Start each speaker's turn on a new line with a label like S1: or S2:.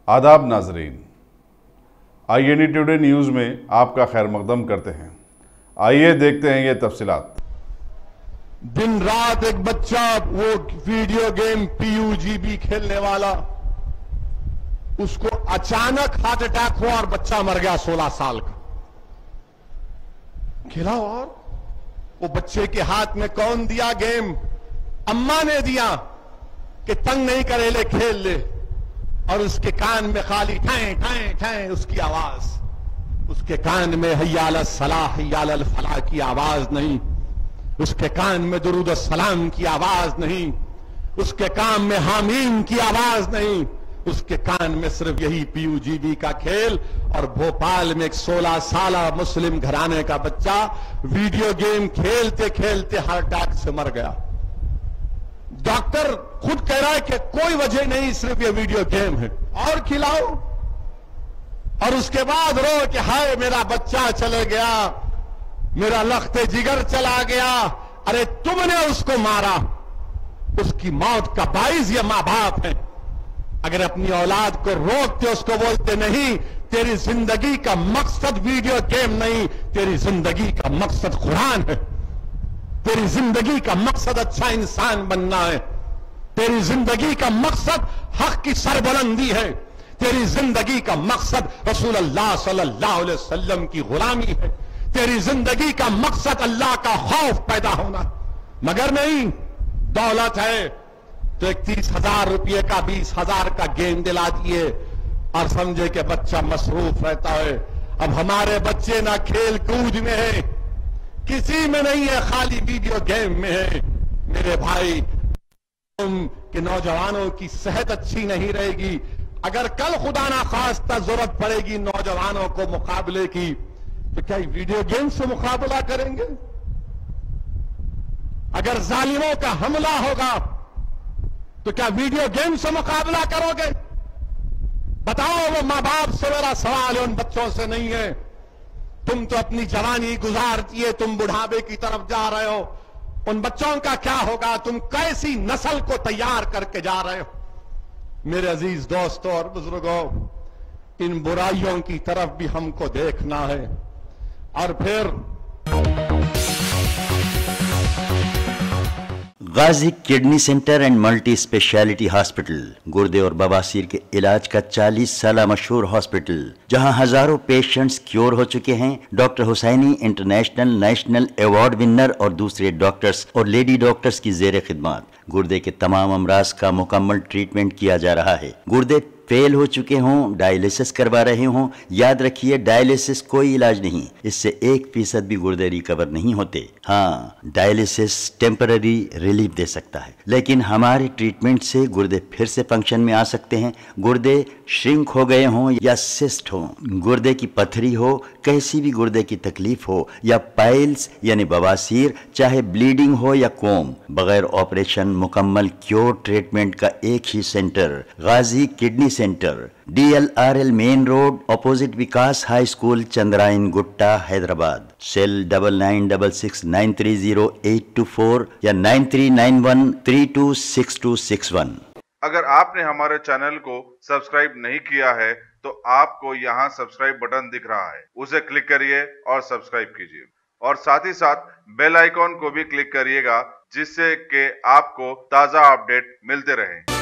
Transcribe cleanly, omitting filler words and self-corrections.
S1: आदाब नाजरीन, INE today news में आपका खैर मकदम करते हैं। आइए देखते हैं ये तफसीलात।
S2: दिन रात एक बच्चा वो वीडियो गेम PUBG खेलने वाला, उसको अचानक हार्ट अटैक हुआ और बच्चा मर गया 16 साल का। खेला और वो बच्चे के हाथ में कौन दिया गेम? अम्मा ने दिया कि तंग नहीं करे, ले खेल ले। और उसके कान में खाली ठाए ठाए ठाए उसकी आवाज, उसके कान में हय्या अल सलाह हय्या अल फलाह की आवाज नहीं, उसके कान में दुरूद सलाम की आवाज नहीं, उसके कान में हामीम की आवाज नहीं, उसके कान में सिर्फ यही PUBG का खेल। और भोपाल में एक 16 साल मुस्लिम घराने का बच्चा वीडियो गेम खेलते खेलते हार्ट अटैक से मर गया। डॉक्टर खुद कह रहा है कि कोई वजह नहीं, सिर्फ ये वीडियो गेम है, और खिलाओ। और उसके बाद रो कि हाय मेरा बच्चा चले गया, मेरा लख्ते जिगर चला गया। अरे तुमने उसको मारा, उसकी मौत का बाइस ये मां बाप है। अगर अपनी औलाद को रोकते, उसको बोलते नहीं, तेरी जिंदगी का मकसद वीडियो गेम नहीं, तेरी जिंदगी का मकसद कुरान है, तेरी जिंदगी का मकसद अच्छा इंसान बनना है, तेरी जिंदगी का मकसद हक की सरबुलंदी है, तेरी जिंदगी का मकसद रसूलुल्लाह सल्लल्लाहु अलैहि वसल्लम की गुलामी है, तेरी जिंदगी का मकसद अल्लाह का खौफ पैदा होना। मगर नहीं, दौलत है तो 31,000 रुपये का 20,000 का गेम दिला दिए और समझे कि बच्चा मसरूफ रहता है। अब हमारे बच्चे ना खेल कूद में है, किसी में नहीं है, खाली वीडियो गेम में है। मेरे भाई, कि नौजवानों की सेहत अच्छी नहीं रहेगी। अगर कल खुदा ना खास्ता जरूरत पड़ेगी नौजवानों को मुकाबले की, तो क्या वीडियो गेम से मुकाबला करेंगे? अगर जालिमों का हमला होगा तो क्या वीडियो गेम से मुकाबला करोगे? बताओ। वो मां बाप से मेरा सवाल है, उन बच्चों से नहीं है। तुम तो अपनी जवानी गुजार दिए, तुम बुढ़ापे की तरफ जा रहे हो। उन बच्चों का क्या होगा? तुम कैसी नस्ल को तैयार करके जा रहे हो? मेरे अजीज दोस्तों और बुजुर्गों, इन बुराइयों की तरफ भी हमको देखना है। और फिर
S3: Ghazi kidney centre and multi speciality hospital, गुर्दे और बवासीर के इलाज का 40 साल मशहूर हॉस्पिटल, जहां हजारों पेशेंट्स क्योर हो चुके हैं। Doctor Husaini international national award winner और दूसरे डॉक्टर्स और लेडी डॉक्टर्स की जेर खिदमत गुर्दे के तमाम अमराज का मुकम्मल ट्रीटमेंट किया जा रहा है। गुर्दे फेल हो चुके हों, डायलिसिस करवा रहे हों, याद रखिए डायलिसिस कोई इलाज नहीं, इससे 1% भी गुर्दे रिकवर नहीं होते। हाँ, डायलिसिस टेम्पररी रिलीफ दे सकता है, लेकिन हमारे ट्रीटमेंट से गुर्दे फिर से फंक्शन में आ सकते हैं। गुर्दे श्रिंक हो गए हों या सिस्ट हो, गुर्दे की पथरी हो, कैसी भी गुर्दे की तकलीफ हो, या पाइल्स यानी बवासीर, चाहे ब्लीडिंग हो या कोम, बगैर ऑपरेशन मुकम्मल क्योर ट्रीटमेंट का एक ही centre, Ghazi kidney centre, DLRL main road, opposite Vikas high school, Chandrayangutta, Hyderabad. Cell 9966930824 या 9391326261।
S1: अगर आपने हमारे चैनल को सब्सक्राइब नहीं किया है तो आपको यहाँ सब्सक्राइब बटन दिख रहा है, उसे क्लिक करिए और सब्सक्राइब कीजिए। और साथ ही साथ बेल आइकॉन को भी क्लिक करिएगा, जिससे कि आपको ताज़ा अपडेट मिलते रहें।